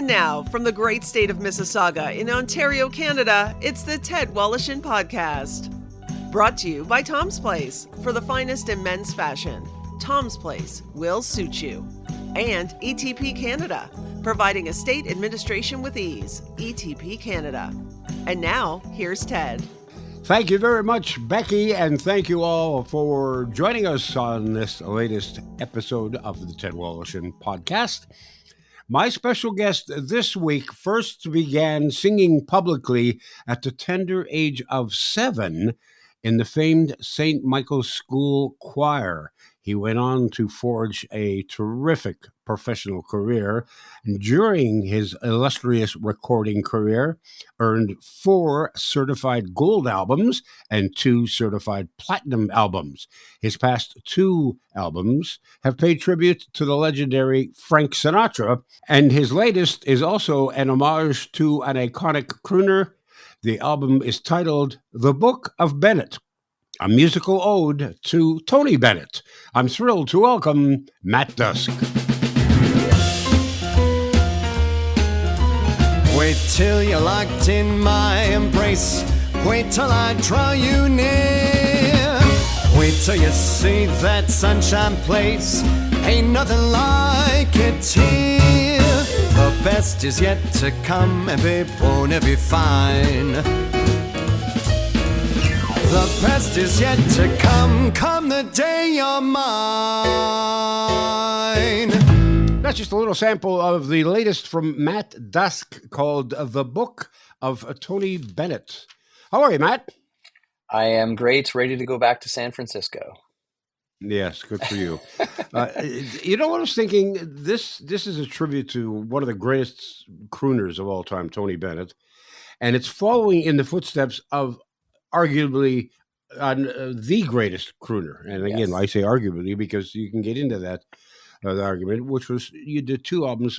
And now, from the great state of Mississauga in Ontario, Canada, it's the Ted Wallachin Podcast. Brought to you by Tom's Place. For the finest in men's fashion, Tom's Place will suit you. And ETP Canada, providing estate administration with ease. ETP Canada. And now, here's Ted. Thank you very much, Becky, and thank you all for joining us on this latest episode of the Ted Wallachin Podcast. My special guest this week first began singing publicly at the tender age of 7 in the famed St. Michael's School Choir. He went on to forge a terrific professional career, and during his illustrious recording career, earned 4 certified gold albums and 2 certified platinum albums. His past 2 albums have paid tribute to the legendary Frank Sinatra, and his latest is also an homage to an iconic crooner. The album is titled The Book of Bennett, a musical ode to Toby Bennett. I'm thrilled to welcome Matt Dusk. Wait till you're locked in my embrace. Wait till I draw you near. Wait till you see that sunshine place. Ain't nothing like it here. The best is yet to come, and babe, won't it be fine? The best is yet to come, come the day you're mine. That's just a little sample of the latest from Matt Dusk called The Book of Toby Bennett. How are you, Matt? I am great, ready to go back to San Francisco. Yes, good for you. You know what I was thinking? This is a tribute to one of the greatest crooners of all time, Toby Bennett, and it's following in the footsteps of arguably the greatest crooner. And again, yes. I say arguably because you can get into that the argument, which was you did 2 albums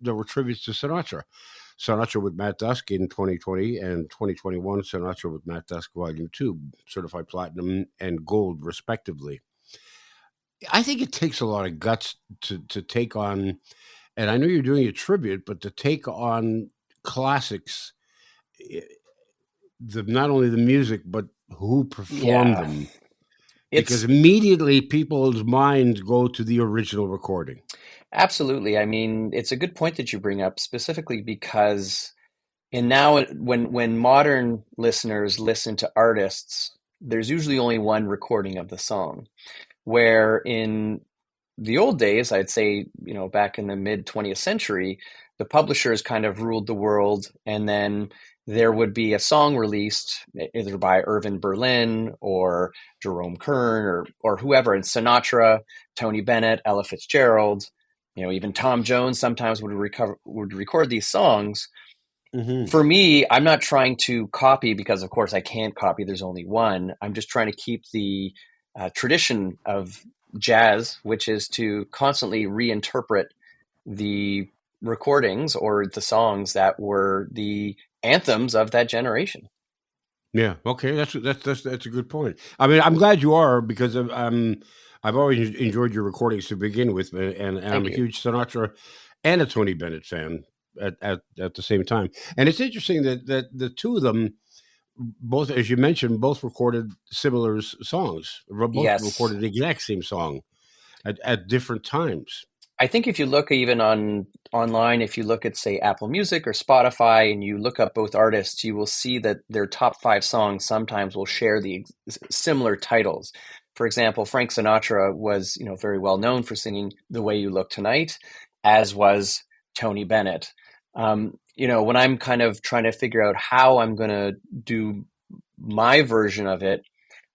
that were tributes to Sinatra. Sinatra with Matt Dusk in 2020 and 2021, Sinatra with Matt Dusk Volume 2, certified platinum and gold, respectively. I think it takes a lot of guts to take on, and I know you're doing a tribute, but to take on classics, not only the music, but who performed them. Because immediately people's minds go to the original recording. Absolutely. I mean, it's a good point that you bring up, specifically because now when modern listeners listen to artists, there's usually only one recording of the song. Where in the old days, I'd say, back in the mid 20th century, the publishers kind of ruled the world, and then there would be a song released either by Irving Berlin or Jerome Kern or whoever, and Sinatra, Toby Bennett, Ella Fitzgerald, even Tom Jones sometimes would record these songs. Mm-hmm. For me, I'm not trying to copy because, of course, I can't copy. There's only one. I'm just trying to keep the tradition of jazz, which is to constantly reinterpret the recordings or the songs that were the anthems of that generation. Yeah. Okay. That's a good point. I mean, I'm glad you are, because I've always enjoyed your recordings to begin with, and I'm a huge Sinatra and a Toby Bennett fan at the same time. And it's interesting that the 2 of them, both, as you mentioned, both recorded similar songs. Both recorded the exact same song at different times. I think if you look even online, if you look at, say, Apple Music or Spotify, and you look up both artists, you will see that their top 5 songs sometimes will share the similar titles. For example, Frank Sinatra was, very well known for singing "The Way You Look Tonight," as was Toby Bennett. When I'm kind of trying to figure out how I'm going to do my version of it,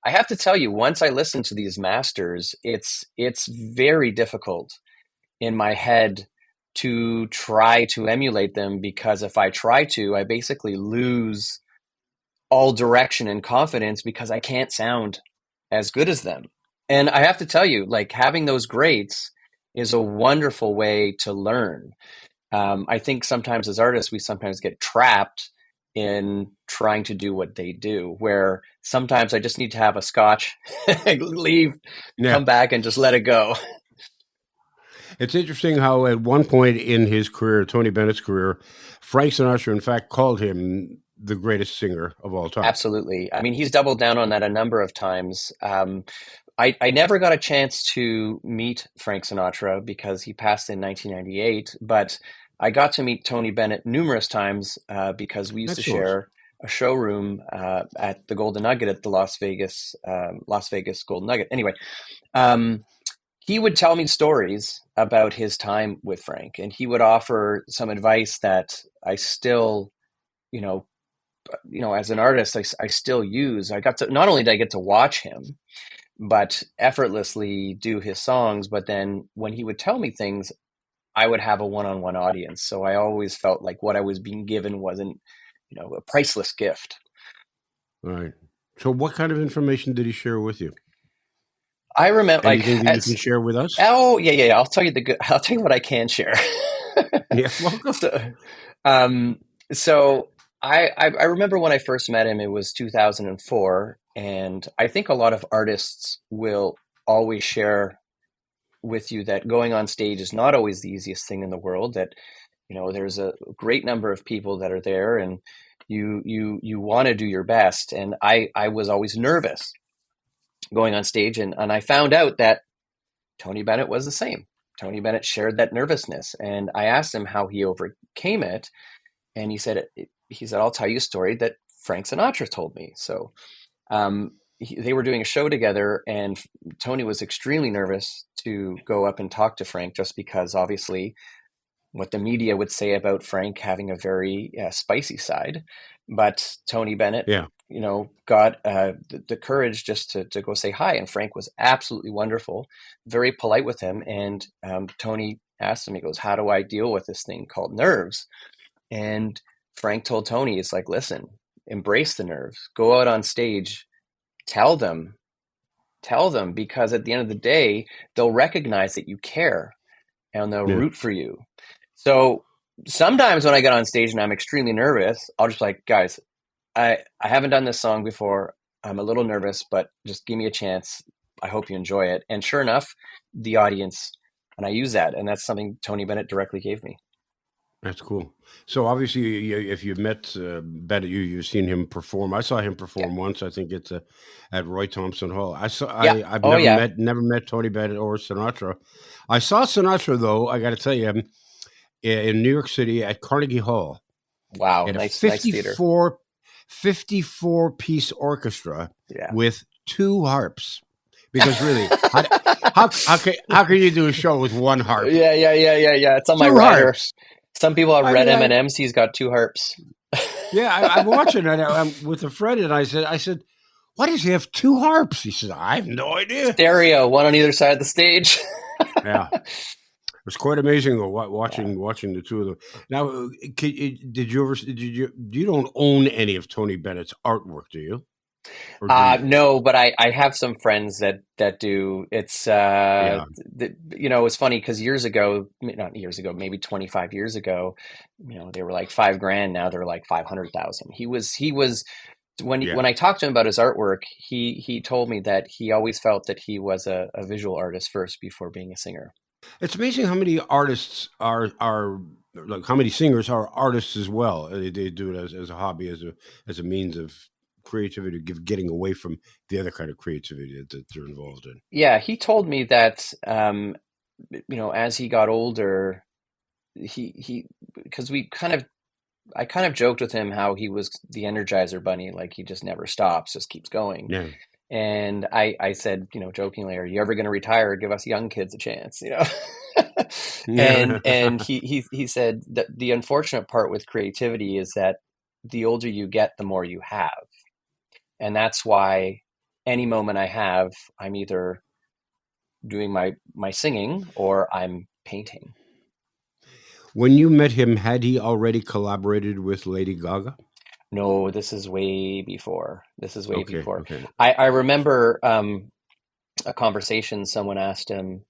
I have to tell you, once I listen to these masters, it's very difficult in my head to try to emulate them, because if I try to, I basically lose all direction and confidence because I can't sound as good as them. And I have to tell you, like, having those greats is a wonderful way to learn. I think sometimes as artists, we sometimes get trapped in trying to do what they do, where sometimes I just need to have a scotch, leave, come back and just let it go. It's interesting how at one point in his career, Tony Bennett's career, Frank Sinatra, in fact, called him the greatest singer of all time. Absolutely. I mean, he's doubled down on that a number of times. I never got a chance to meet Frank Sinatra because he passed in 1998, but I got to meet Tony Bennett numerous times because we used to Excellent. share a showroom at the Golden Nugget at the Las Vegas Golden Nugget. Anyway, he would tell me stories about his time with Frank, and he would offer some advice that I still, you know, as an artist, I still use. I got to not only did I get to watch him, but effortlessly do his songs. But then when he would tell me things, I would have a one-on-one audience. So I always felt like what I was being given wasn't, a priceless gift. Right. So what kind of information did he share with you? I remember, anything that you can share with us? Oh yeah. I'll tell you I'll tell you what I can share. Yeah. Well, so I remember when I first met him, it was 2004. And I think a lot of artists will always share with you that going on stage is not always the easiest thing in the world, that, there's a great number of people that are there and you want to do your best. And I was always nervous going on stage. And I found out that Tony Bennett was the same. Tony Bennett shared that nervousness. And I asked him how he overcame it. And he said, I'll tell you a story that Frank Sinatra told me. So they were doing a show together, and Tony was extremely nervous to go up and talk to Frank, just because obviously what the media would say about Frank having a very spicy side. But Tony Bennett, got the courage just to go say hi. And Frank was absolutely wonderful, very polite with him. And Tony asked him, he goes, how do I deal with this thing called nerves? And Frank told Tony, it's like, listen, embrace the nerves, go out on stage, tell them, because at the end of the day, they'll recognize that you care and they'll root for you. So sometimes when I get on stage and I'm extremely nervous, I'll just be like, guys, I haven't done this song before. I'm a little nervous, but just give me a chance. I hope you enjoy it. And sure enough, the audience, and I use that. And that's something Tony Bennett directly gave me. That's cool. So obviously, if you've met Bennett, you've seen him perform. I saw him perform once. I think it's at Roy Thompson Hall. I've never met Tony Bennett or Sinatra. I saw Sinatra though. I got to tell you, in New York City at Carnegie Hall. Wow, nice 54-piece orchestra with 2 harps. Because really, how can you do a show with 1 harp? Yeah. It's on my rider. Some people have red M&Ms. He's got 2 harps. I'm watching it. I'm with a friend, and I said, why does he have 2 harps? He said, I have no idea. Stereo, one on either side of the stage. Yeah. It was quite amazing though, watching the 2 of them. Now, you don't own any of Tony Bennett's artwork, do you? No, but I have some friends that do. It's it's funny because maybe 25 years ago, they were like $5,000. Now they're like 500,000. He was when I talked to him about his artwork, he told me that he always felt that he was a visual artist first before being a singer. It's amazing how many artists are like how many singers are artists as well. They do it as a hobby, as a means of creativity, getting away from the other kind of creativity that they're involved in. Yeah, he told me that as he got older, he because I kind of joked with him how he was the Energizer Bunny, like he just never stops, just keeps going. Yeah. And I said, jokingly, are you ever going to retire? Give us young kids a chance, And he said that the unfortunate part with creativity is that the older you get, the more you have. And that's why any moment I have, I'm either doing my singing or I'm painting. When you met him, had he already collaborated with Lady Gaga? No, this is way before. Before. Okay. I remember a conversation. Someone asked him,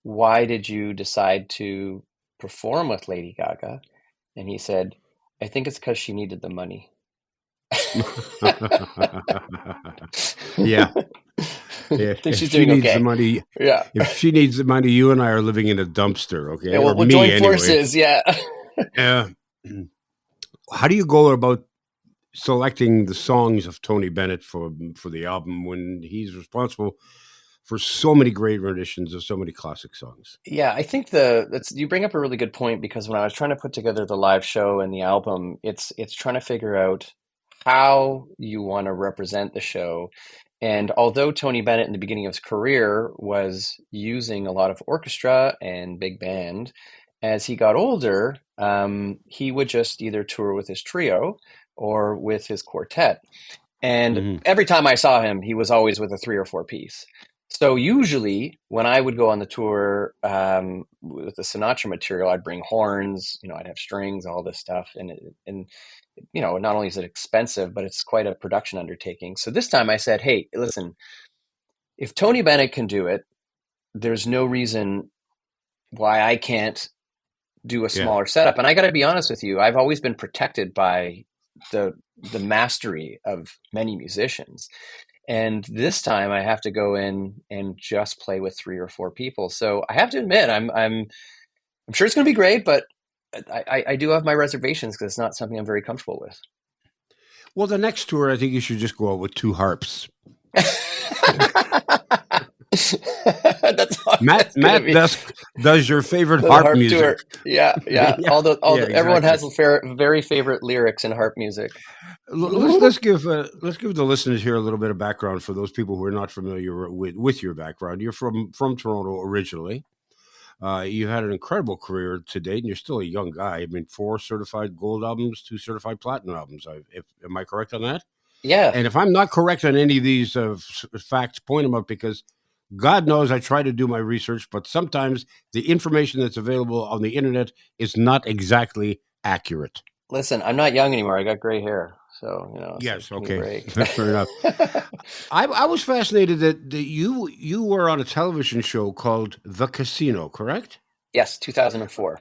why did you decide to perform with Lady Gaga? And he said, I think it's because she needed the money. Yeah. Yeah, think if she's she doing needs the okay. money, Yeah. if she needs the money, you and I are living in a dumpster, okay? Yeah, Or we'll me join anyway. forces. Yeah. Uh, how do you go about selecting the songs of Tony Bennett for the album when he's responsible for so many great renditions of so many classic songs? Yeah, I think you bring up a really good point because when I was trying to put together the live show and the album, it's trying to figure out how you want to represent the show. And although Tony Bennett in the beginning of his career was using a lot of orchestra and big band, as he got older, he would just either tour with his trio or with his quartet. And Hmm. every time I saw him, he was always with a 3 or 4 piece. So usually when I would go on the tour with the Sinatra material, I'd bring horns, I'd have strings, all this stuff. And not only is it expensive, but it's quite a production undertaking. So this time I said, hey, listen, if Tony Bennett can do it, there's no reason why I can't do a Yeah. smaller setup. And I got to be honest with you, I've always been protected by the mastery of many musicians. And this time I have to go in and just play with 3 or 4 people. So I have to admit, I'm sure it's going to be great, but I do have my reservations because it's not something I'm very comfortable with. Well, the next tour, I think you should just go out with 2 harps. That's Matt Dusk does your favorite the harp music. tour. Yeah. Yeah, Everyone has exactly. very favorite lyrics in harp music. Let's give the listeners here a little bit of background for those people who are not familiar with your background. You're from Toronto originally. You had an incredible career to date, and you're still a young guy. I mean, 4 certified gold albums, 2 certified platinum albums. Am I correct on that? Yeah. And if I'm not correct on any of these facts, point them out, because God knows I try to do my research, but sometimes the information that's available on the internet is not exactly accurate. Listen, I'm not young anymore. I got gray hair. So, Yes, give me a okay. break. That's fair enough. I was fascinated that you were on a television show called The Casino, correct? Yes, 2004.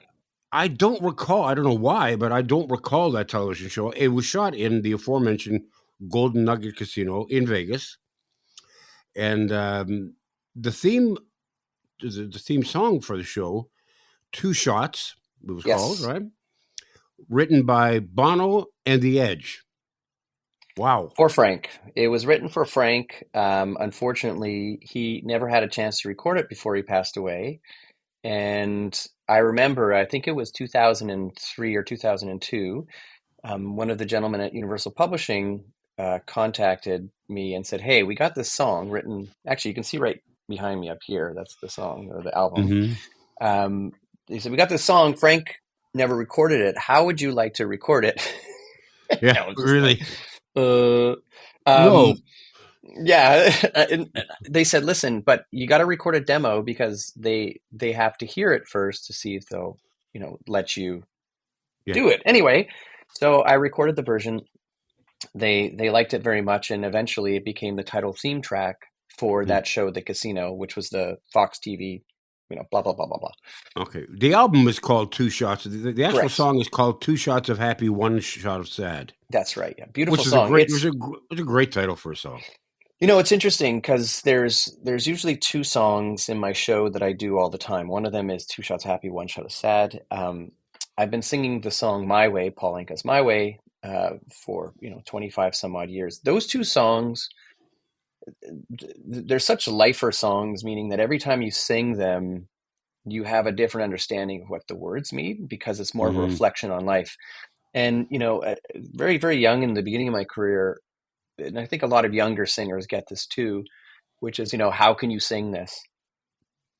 I don't recall. I don't know why, but I don't recall that television show. It was shot in the aforementioned Golden Nugget Casino in Vegas, and the theme, the theme song for the show, Two Shots, it was called, Yes. right? Written by Bono and The Edge. Wow. For Frank. It was written for Frank. Unfortunately, he never had a chance to record it before he passed away. And I remember, I think it was 2003 or 2002, one of the gentlemen at Universal Publishing contacted me and said, hey, we got this song written. Actually, you can see right behind me up here. That's the song or the album. Mm-hmm. He said, we got this song. Frank never recorded it. How would you like to record it? Yeah, really. No. No. Yeah. And they said, listen, but you got to record a demo because they have to hear it first to see if they'll, let you do it. Anyway, so I recorded the version. They liked it very much, and eventually it became the title theme track for that show, The Casino, which was the Fox TV, blah, blah, blah, blah, blah. Okay. The album is called Two Shots. The actual Correct. song is called Two Shots of Happy, One Shot of Sad. That's right. Yeah. Beautiful Which is song. Which is a great title for a song. It's interesting because there's usually 2 songs in my show that I do all the time. One of them is Two Shots Happy, One Shot of Sad. I've been singing the song My Way, Paul Anka's My Way, for 25 some odd years. Those 2 songs, they're such lifer songs, meaning that every time you sing them, you have a different understanding of what the words mean because it's more of a reflection on life. And very, very young in the beginning of my career, and I think a lot of younger singers get this too, which is, how can you sing this?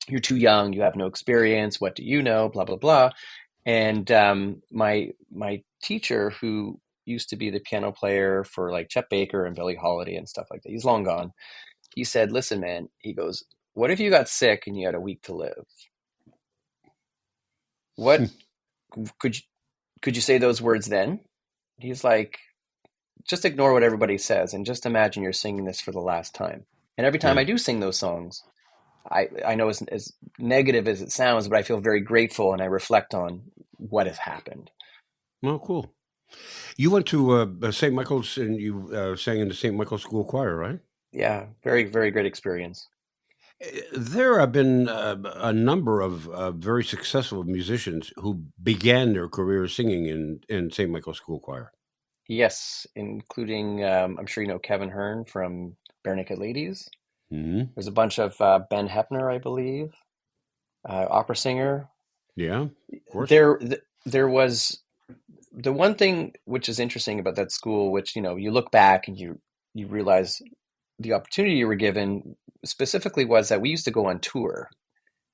You're too young. You have no experience. What do you know? Blah, blah, blah. And my teacher, who used to be the piano player for like Chet Baker and Billie Holiday and stuff like that, he's long gone. He said, listen, man, he goes, what if you got sick and you had a week to live? What could you say those words then? He's like, just ignore what everybody says and just imagine you're singing this for the last time. And every time I do sing those songs, I know as negative as it sounds, but I feel very grateful and I reflect on what has happened. Oh, cool. You went to St. Michael's and you sang in the St. Michael's School Choir, right? Yeah, very, very great experience. There have been a number of very successful musicians who began their career singing in St. Michael's School Choir. Yes, including I'm sure you know Kevin Hearn from Bare Naked Ladies. Hmm. There's a bunch of Ben Heppner, I believe, opera singer. Yeah, of course. There was the one thing which is interesting about that school, which you look back and you realize the opportunity you were given specifically was that we used to go on tour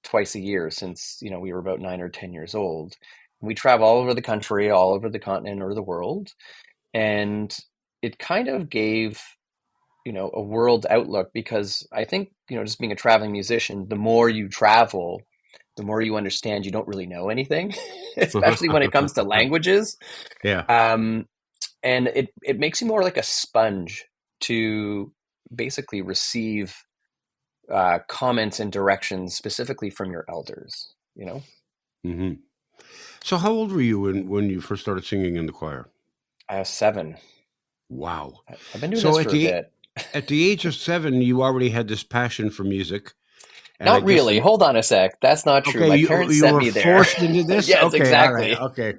twice a year since we were about 9 or 10 years old. We travel all over the country, all over the continent or the world, and it kind of gave a world outlook because I think just being a traveling musician, the more you travel, the more you understand you don't really know anything, especially when it comes to languages. Yeah. Um, and it makes you more like a sponge to basically receive comments and directions specifically from your elders, Hmm. So, how old were you when you first started singing in the choir? I have 7. Wow. I've been doing this So, for a bit. at the age of 7, you already had this passion for music, and I Not guess really. Hold on a sec. That's not true. okay, My parents you sent were me there. forced into this. Yes, Okay, all right, exactly. okay,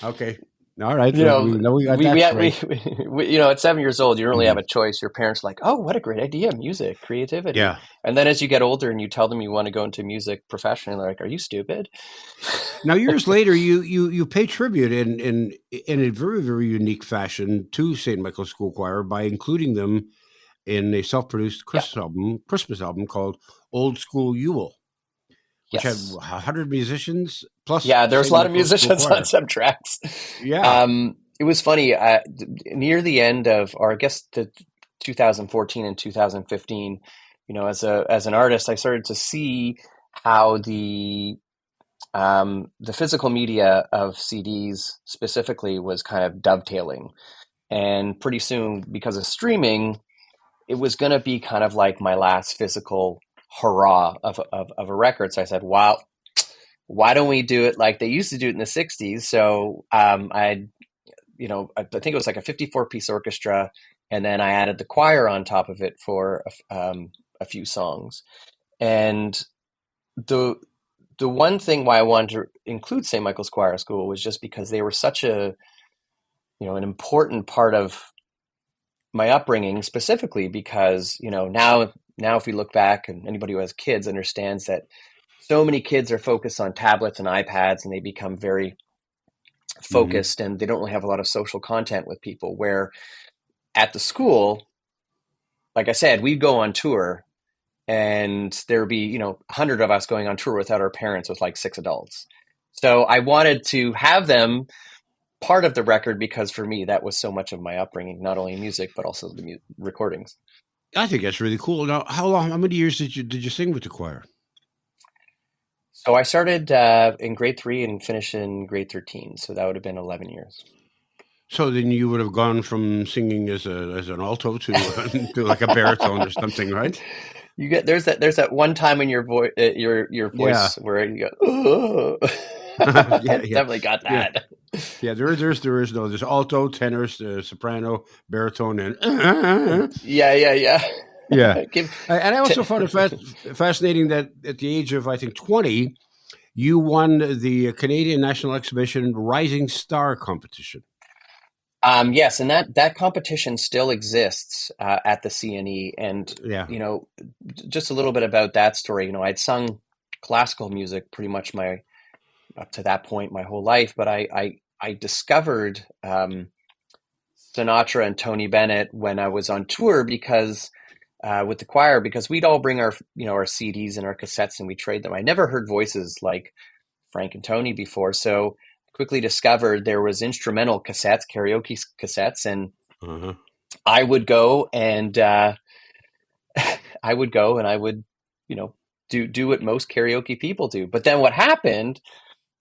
okay, all right. You know, We know we got we, we, that had- we, straight. we at 7 years old, you don't really have Mhm. a choice. Your parents are like, oh, what a great idea. Music, creativity. Yeah. And then as you get older and you tell them you want to go into music professionally, they're like, are you stupid? Now, years later, you pay tribute in a very very unique fashion to St. Michael's School Choir by including them in a self-produced Yeah. Christmas album called Old School Yule, which had Yes. 100 musicians plus Yeah, there was a St. lot of Michael's School musicians on Choir. some tracks. Yeah. It was funny. Near the end of, or I guess the 2014 and 2015, as an artist, I started to see how the physical media of CDs specifically was kind of dovetailing. And pretty soon, because of streaming, it was going to be kind of like my last physical hurrah of a record. So I said, wow, why don't we do it like they used to do it in the 60s? So I think it was like a 54-piece orchestra. And then I added the choir on top of it for a few songs. And the one thing why I wanted to include St. Michael's Choir School was just because they were such an important part of my upbringing, specifically because, now if we look back and anybody who has kids understands that so many kids are focused on tablets and iPads and they become very Hmm. focused and they don't really have a lot of social content with people, where at the school, like I said, we'd go on tour and there would be 100 of us going on tour without our parents with like 6 adults. So I wanted to have them part of the record because for me that was so much of my upbringing, not only music but also the recordings. I think that's really cool. Now, how many years did you sing with the choir? So I started in grade 3 and finished in grade 13, so that would have been 11 years. So then you would have gone from singing as an alto to to like a baritone or something, right? You get there's that one time in your voice your Yeah. voice where you go, oh. Yeah, I yeah, definitely got yeah, that. yeah. There's alto, tenor, soprano, baritone, and Yeah. yeah. Give And I t also found it fascinating that at the age of I think 20, you won the Canadian National Exhibition Rising Star competition. Yes, and that competition still exists at the CNE, and Yeah. just a little bit about that story. I'd sung classical music pretty much my up to that point my whole life, but I discovered Sinatra and Tony Bennett when I was on tour because with the choir, because we'd all bring our our CDs and our cassettes and we trade them. I never heard voices like Frank and Tony before, so quickly discovered there was instrumental cassettes, karaoke cassettes, and Uh-huh. I would go and I would go and I would do what most karaoke people do. But then what happened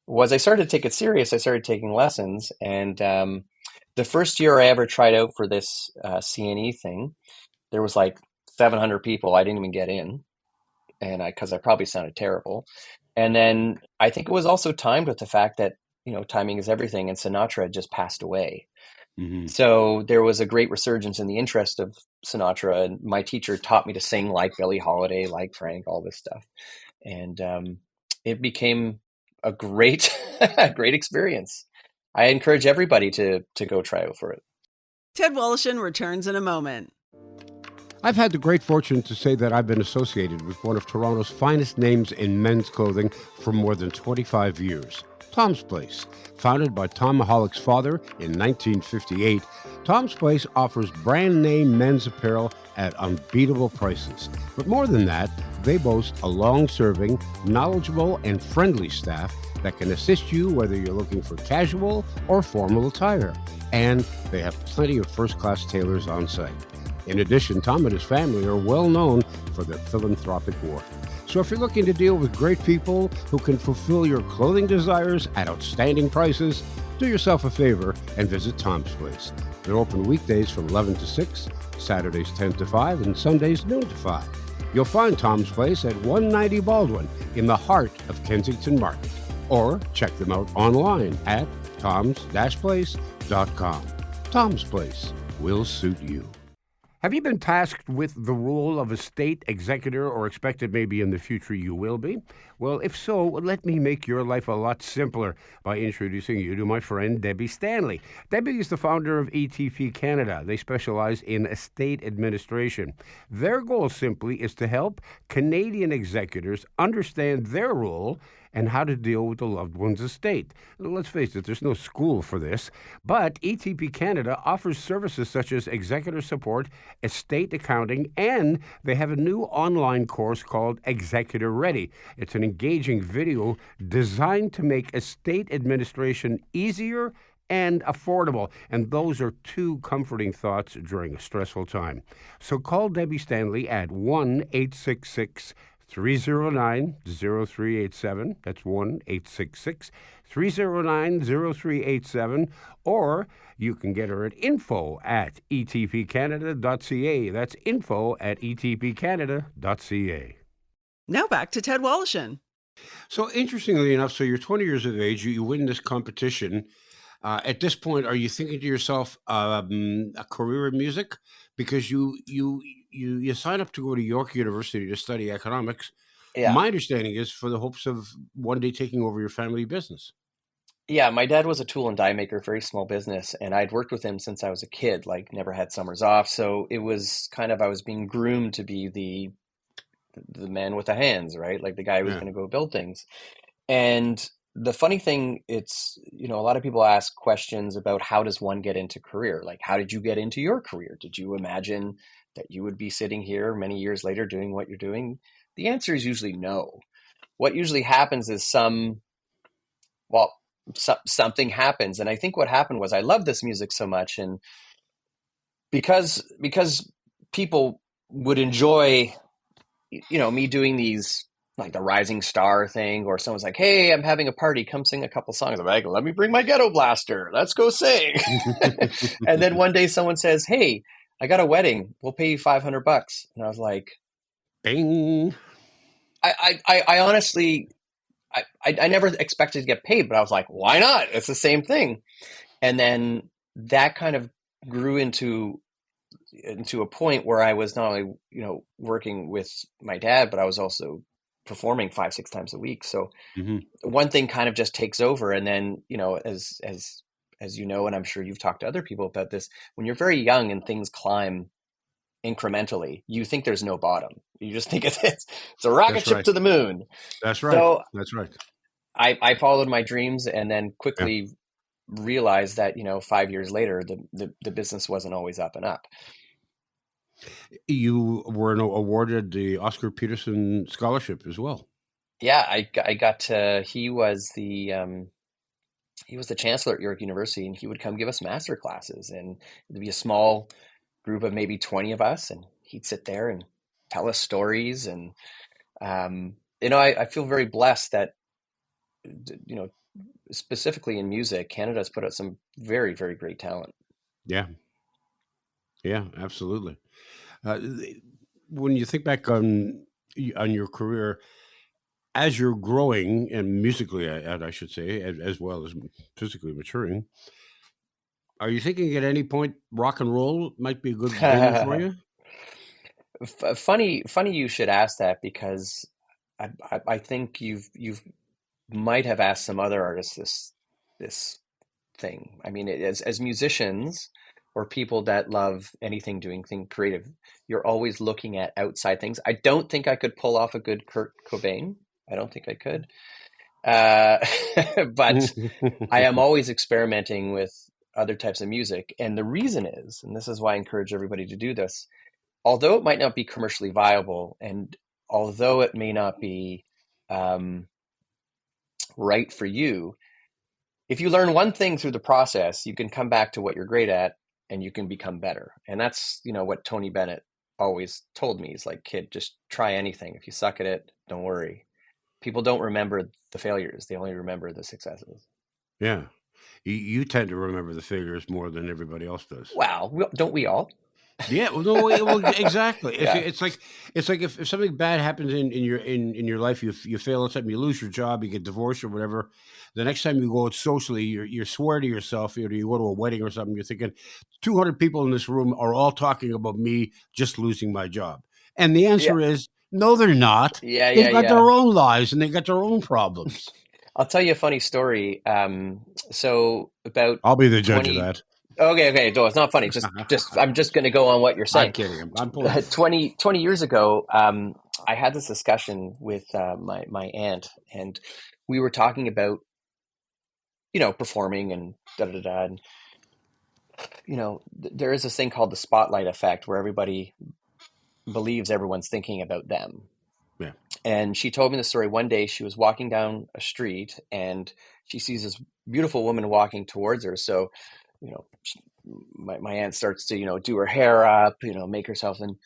was I started to take it serious. I started taking lessons, and the first year I ever tried out for this CNE thing, there was like 700 people. I didn't even get in, and because I probably sounded terrible. And then I think it was also timed with the fact that timing is everything, and Sinatra had just passed away. Hmm. So there was a great resurgence in the interest of Sinatra, and my teacher taught me to sing like Billie Holiday, like Frank, all this stuff, and it became a great, a great experience. I encourage everybody to go try out for it. Ted Woloshyn returns in a moment. I've had the great fortune to say that I've been associated with one of Toronto's finest names in men's clothing for more than 25 years. Tom's Place. Founded by Tom Mahalick's father in 1958, Tom's Place offers brand name men's apparel at unbeatable prices. But more than that, they boast a long-serving, knowledgeable, and friendly staff that can assist you whether you're looking for casual or formal attire. And they have plenty of first-class tailors on site. In addition, Tom and his family are well known for their philanthropic work. So if you're looking to deal with great people who can fulfill your clothing desires at outstanding prices, do yourself a favor and visit Tom's Place. They're open weekdays from 11 to 6, Saturdays 10 to 5, and Sundays noon to 5. You'll find Tom's Place at 190 Baldwin in the heart of Kensington Market. Or check them out online at toms-place.com. Tom's Place will suit you. Have you been tasked with the role of a state executor or expected maybe in the future you will be? Well, if so, let me make your life a lot simpler by introducing you to my friend Debbie Stanley. Debbie is the founder of ETP Canada. They specialize in estate administration. Their goal simply is to help Canadian executors understand their role and how to deal with the loved one's estate. Let's face it, there's no school for this, but ETP Canada offers services such as executor support, estate accounting, and they have a new online course called Executor Ready. It's an engaging video designed to make estate administration easier and affordable. And those are two comforting thoughts during a stressful time. So call Debbie Stanley at 1-866-309-0387. That's 1-866-309-0387. Or you can get her at info@etpcanada.ca. That's info@etpcanada.ca. Now back to Ted Woloshyn. So interestingly enough, so you're 20 years of age, you win this competition. At this point, are you thinking to yourself a career in music? Because you sign up to go to York University to study economics. Yeah. My understanding is for the hopes of one day taking over your family business. Yeah, my dad was a tool and die maker, very small business, and I'd worked with him since I was a kid, like never had summers off. So it was kind of, I was being groomed to be the man with the hands, right? Like the guy who was Yeah. going to go build things. And the funny thing, it's, a lot of people ask questions about how does one get into career? Like, how did you get into your career? Did you imagine that you would be sitting here many years later doing what you're doing? The answer is usually no. What usually happens is something happens. And I think what happened was I loved this music so much. And because people would enjoy, me doing these, like the Rising Star thing, or someone's like, hey, I'm having a party, come sing a couple songs. I'm like, let me bring my ghetto blaster. Let's go sing. And then one day someone says, hey, I got a wedding. We'll pay you $500. And I was like, Bing. I honestly, I never expected to get paid, but I was like, why not? It's the same thing. And then that kind of grew into a point where I was not only, working with my dad, but I was also performing 5-6 times a week. So one thing kind of just takes over. And then, as you know, and I'm sure you've talked to other people about this, when you're very young and things climb incrementally, you think there's no bottom. You just think it's a rocket ship to the moon. That's right. So that's right. I followed my dreams and then quickly realized that, 5 years later, the business wasn't always up and up. You were awarded the Oscar Peterson Scholarship as well. Yeah, I got to. He was the chancellor at York University, and he would come give us master classes, and it'd be a small group of maybe 20 of us, and he'd sit there and tell us stories. And I feel very blessed that specifically in music, Canada has put out some very, very great talent. Yeah, absolutely. When you think back on your career, as you're growing and musically, I should say, as well as physically maturing, Are you thinking at any point rock and roll might be a good venue for you? Funny you should ask that because I think you've might have asked some other artists this thing. I mean, as musicians or people that love anything doing thing creative, you're always looking at outside things. I don't think I could pull off a good Kurt Cobain. I don't think I could. Uh, but I am always experimenting with other types of music. And the reason is, and this is why I encourage everybody to do this, although it might not be commercially viable, and although it may not be um, right for you, if you learn one thing through the process, you can come back to what you're great at and you can become better. And that's, what Tony Bennett always told me. He's like, kid, just try anything. If you suck at it, don't worry. People don't remember the failures. They only remember the successes. Yeah. You tend to remember the failures more than everybody else does. Wow. Don't we all? Yeah, well, no, well, exactly. Yeah. It's like if something bad happens in your life, you fail at something, you lose your job, you get divorced or whatever. The next time you go out socially, you swear to yourself, you go to a wedding or something, you're thinking, 200 people in this room are all talking about me just losing my job, and the answer is no, they're not. Yeah, They've got their own lives and they got their own problems. I'll tell you a funny story. So about I'll be the judge of that. Okay. No, it's not funny. I'm just going to go on what you're saying. I'm kidding. I'm pulling. 20 years ago, I had this discussion with my aunt, and we were talking about, performing and da-da-da-da. And, there is this thing called the spotlight effect where everybody believes everyone's thinking about them. Yeah. And she told me the story. One day she was walking down a street and she sees this beautiful woman walking towards her. So, my aunt starts to, do her hair up, make herself and,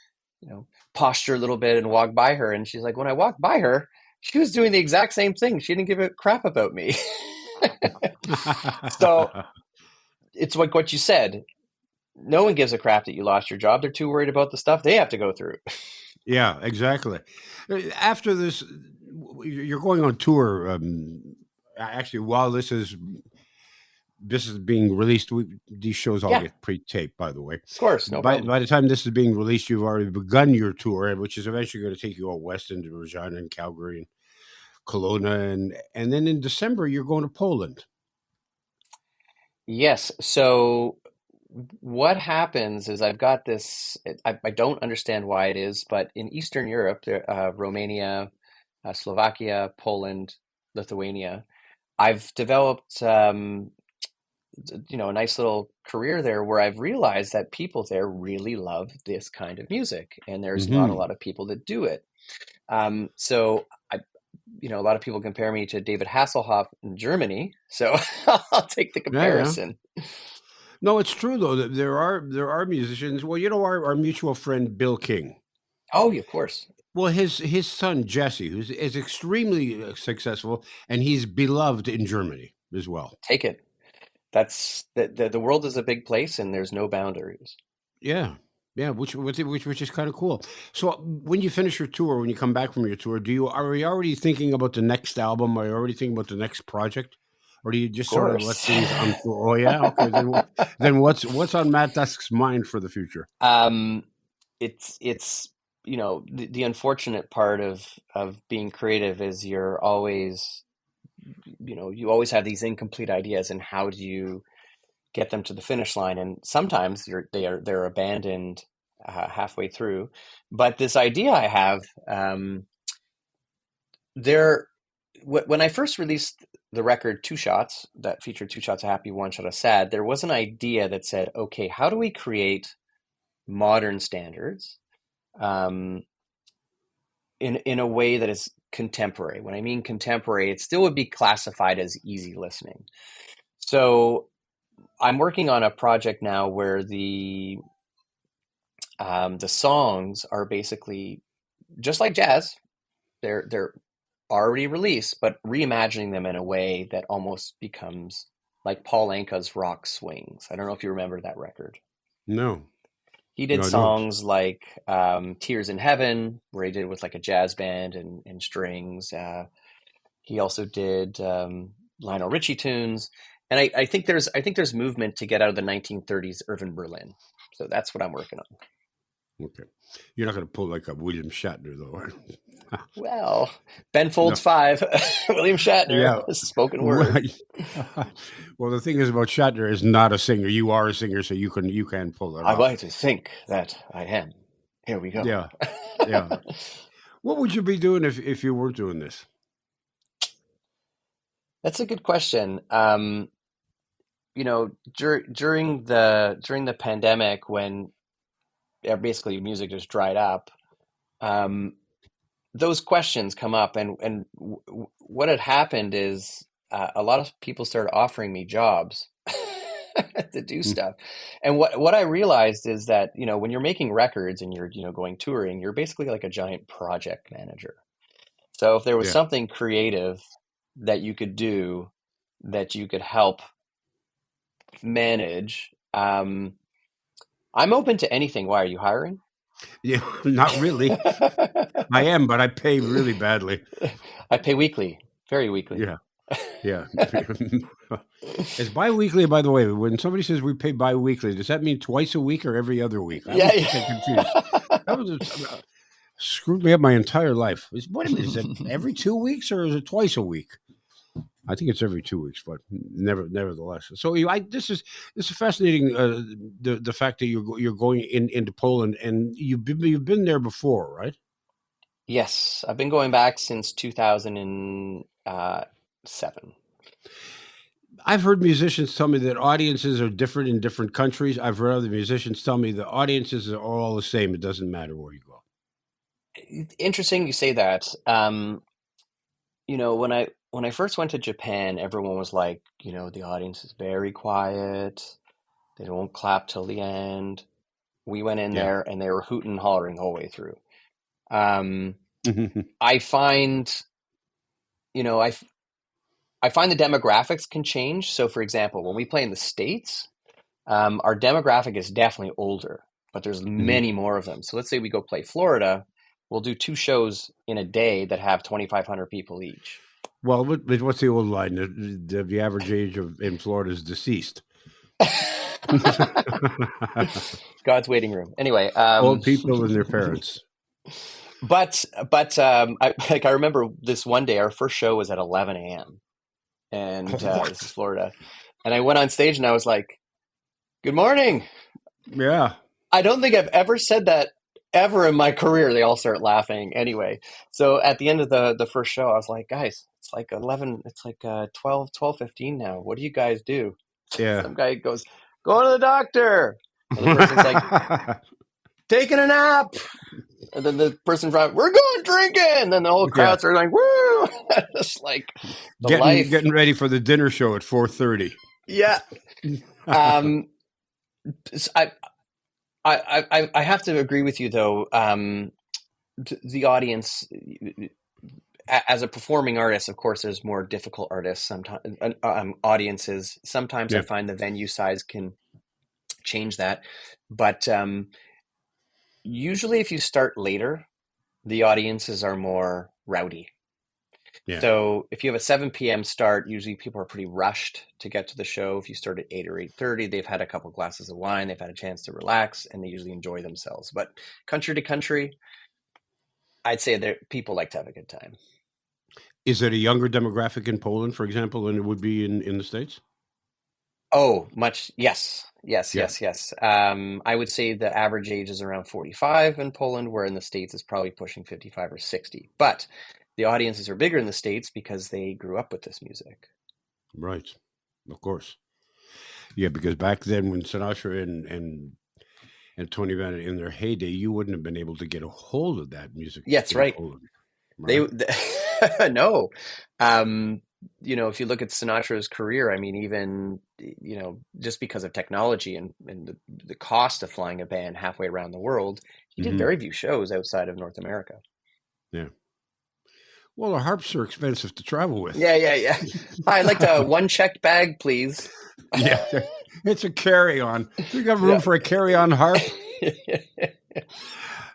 posture a little bit and walk by her. And she's like, when I walked by her, she was doing the exact same thing. She didn't give a crap about me. So it's like what you said. No one gives a crap that you lost your job. They're too worried about the stuff they have to go through. Yeah, exactly. After this, you're going on tour. Actually, while this is being released, these shows all get pre-taped, by the way. Of course, no problem. By the time this is being released, you've already begun your tour, which is eventually going to take you out west into Regina and Calgary and Kelowna, and then in December you're going to Poland. Yes. So what happens is I've got this. I don't understand why it is, but in Eastern Europe, Romania, Slovakia, Poland, Lithuania, I've developed a nice little career there where I've realized that people there really love this kind of music, and there's not a lot of people that do it. So a lot of people compare me to David Hasselhoff in Germany, so I'll take the comparison. Yeah. No, it's true though that there are musicians. Well, our mutual friend Bill King. Oh, of course. Well, his son Jesse, is extremely successful, and he's beloved in Germany as well. Take it. That's the world is a big place, and there's no boundaries. Yeah, which is kind of cool. So when you finish your tour, when you come back from your tour, are you already thinking about the next album? Are you already thinking about the next project? Or do you just sort of let things unfold? Oh yeah, okay. Then what's on Matt Dusk's mind for the future? It's the unfortunate part of being creative is you're always, you always have these incomplete ideas, and how do you get them to the finish line? And sometimes they're abandoned halfway through. But this idea I have, when I first released the record Two Shots, that featured 2 shots of happy, 1 shot of sad, there was an idea that said, okay, how do we create modern standards in a way that is contemporary? When I mean contemporary, it still would be classified as easy listening. So I'm working on a project now where the songs are basically just like jazz. They're already released, but reimagining them in a way that almost becomes like Paul Anka's Rock Swings. I don't know if you remember that record. No. He did songs like Tears in Heaven, where he did with like a jazz band and strings. He also did Lionel Richie tunes. And I think there's movement to get out of the 1930s urban Berlin. So that's what I'm working on. Okay. You're not going to pull like a William Shatner, though, are you? Well, Ben Folds No. 5, William Shatner, Yeah. spoken word. Right. Well, the thing is about Shatner is not a singer. You are a singer, so you can pull it I'd off. like to think that I am. Here we go. Yeah. Yeah. What would you be doing if you weren't doing this? That's a good question. During the pandemic, when basically music just dried up, those questions come up, and what had happened is a lot of people started offering me jobs to do stuff. And what I realized is that, when you're making records and you're, going touring, you're basically like a giant project manager. So if there was something creative that you could do, that you could help manage, I'm open to anything. Why, are you hiring? Yeah, not really. I am, but I pay really badly. I pay weekly, very weekly. Yeah. Yeah. It's bi-weekly, by the way. When somebody says we pay bi-weekly, does that mean twice a week or every other week? I always get confused. That was screwed me up my entire life. What a minute, is it every 2 weeks or is it twice a week? I think it's every 2 weeks, but nevertheless. So this is fascinating. The fact that you're going into Poland, and you've been there before, right? Yes, I've been going back since 2007. I've heard musicians tell me that audiences are different in different countries. I've heard other musicians tell me the audiences are all the same. It doesn't matter where you go. Interesting you say that. When I first went to Japan, everyone was like, the audience is very quiet. They don't clap till the end. We went in there and they were hooting and hollering the whole way through. I find, I find the demographics can change. So, for example, when we play in the States, our demographic is definitely older, but there's many more of them. So let's say we go play Florida, we'll do 2 shows in a day that have 2,500 people each. Well, what's the old line? The average age in Florida is deceased. God's waiting room. Anyway, old people and their parents. But I remember this one day, our first show was at 11 a.m. and this is Florida, and I went on stage and I was like, "Good morning." Yeah. I don't think I've ever said that ever in my career. They all start laughing anyway. So at the end of the first show, I was like, "Guys, it's like 11. It's like 12:15 now. What do you guys do?" Yeah. Some guy goes, "Go to the doctor." And the person's like, "Taking a nap." And then the person in front, "We're going drinking." And then the whole crowd started going, "Woo!" Just like getting ready for the dinner show at 4:30. Yeah. I have to agree with you though. The audience, as a performing artist, of course, there's more difficult artists sometimes, audiences. Sometimes I find the venue size can change that, but usually if you start later, the audiences are more rowdy. Yeah. So if you have a 7 p.m. start, usually people are pretty rushed to get to the show. If you start at 8 or 8:30, they've had a couple glasses of wine, they've had a chance to relax, and they usually enjoy themselves. But country to country, I'd say that people like to have a good time. Is it a younger demographic in Poland, for example, than it would be in the States? Oh, much. Yes. I would say the average age is around 45 in Poland, where in the States it's probably pushing 55 or 60. But the audiences are bigger in the States because they grew up with this music. Right. Of course. Yeah, because back then when Sinatra and Tony Bennett in their heyday, you wouldn't have been able to get a hold of that music. Yeah, that's right. No. If you look at Sinatra's career, I mean, even, just because of technology and the cost of flying a band halfway around the world, he did very few shows outside of North America. Yeah. Well, the harps are expensive to travel with. Yeah. I'd like to one checked bag, please. Yeah, it's a carry-on. We got room for a carry-on harp.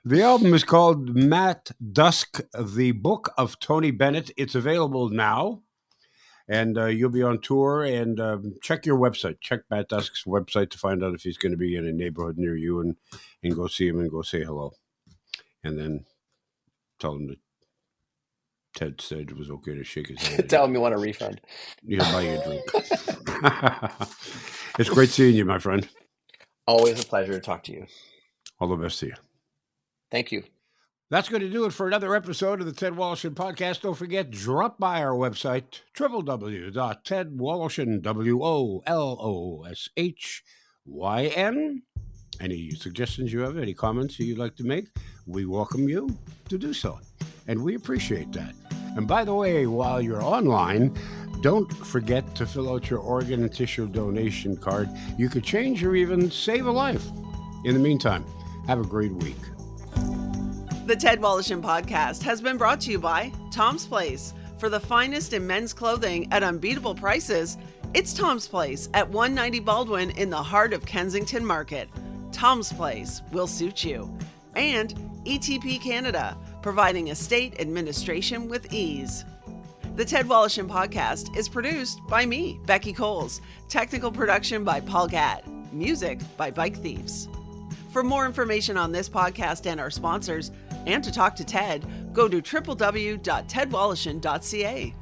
The album is called Matt Dusk, The Book of Tony Bennett. It's available now. And you'll be on tour. And check your website. Check Matt Dusk's website to find out if he's going to be in a neighborhood near you, and go see him and go say hello. And then tell him that Ted said it was okay to shake his hand. Tell him you want a refund. Buy you a drink. It's great seeing you, my friend. Always a pleasure to talk to you. All the best to you. Thank you. That's going to do it for another episode of the Ted Woloshyn Podcast. Don't forget, drop by our website, www.tedwoloshyn, WOLOSHYN. Any suggestions you have, any comments you'd like to make, we welcome you to do so. And we appreciate that. And by the way, while you're online, don't forget to fill out your organ and tissue donation card. You could change or even save a life. In the meantime, have a great week. The Ted Woloshyn Podcast has been brought to you by Tom's Place. For the finest in men's clothing at unbeatable prices, it's Tom's Place at 190 Baldwin in the heart of Kensington Market. Tom's Place will suit you. And ETP Canada, providing estate administration with ease. The Ted Woloshyn Podcast is produced by me, Becky Coles. Technical production by Paul Gatt. Music by Bike Thieves. For more information on this podcast and our sponsors, and to talk to Ted, go to www.tedwoloshyn.ca.